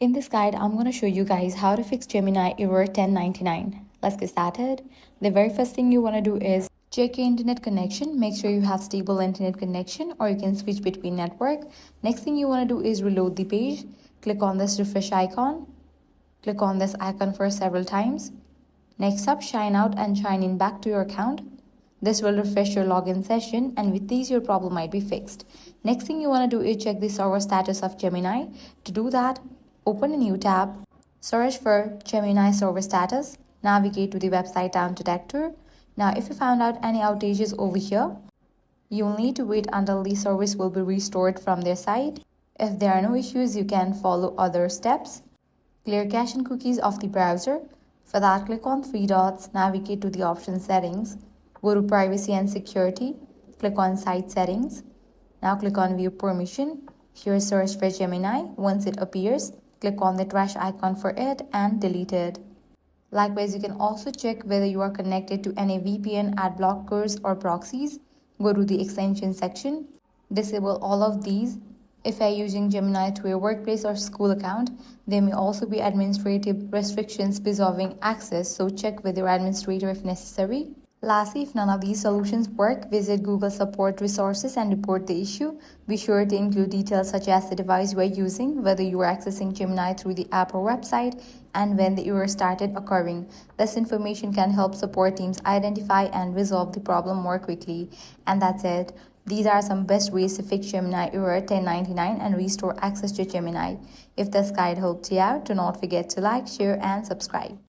In this guide, I'm going to show you guys how to fix Gemini Error 1099. Let's get started. The very first thing you want to do is check your internet connection. Make sure you have stable internet connection or you can switch between network. Next thing you want to do is reload the page. Click on this refresh icon. Click on this icon for several times. Next up, sign out and sign in back to your account. This will refresh your login session, and with these your problem might be fixed. Next thing you want to do is check the server status of Gemini. To do that, open a new tab, search for Gemini server status, navigate to the website down detector. Now if you found out any outages over here, you will need to wait until the service will be restored from their site. If there are no issues, you can follow other steps. Clear cache and cookies of the browser. For that, click on three dots, navigate to the option settings, go to privacy and security, click on site settings. Now click on view permission. Here search for Gemini. Once it appears, click on the trash icon for it and delete it. Likewise, you can also check whether you are connected to any VPN, ad blockers or proxies. Go to the extension section, disable all of these. If you are using Gemini through your workplace or school account, there may also be administrative restrictions preserving access, so check with your administrator if necessary. Lastly, if none of these solutions work, visit Google support resources and report the issue. Be sure to include details such as the device you are using, whether you are accessing Gemini through the app or website, and when the error started occurring. This information can help support teams identify and resolve the problem more quickly. And that's it. These are some best ways to fix Gemini Error 1099 and restore access to Gemini. If this guide helped you out, do not forget to like, share, and subscribe.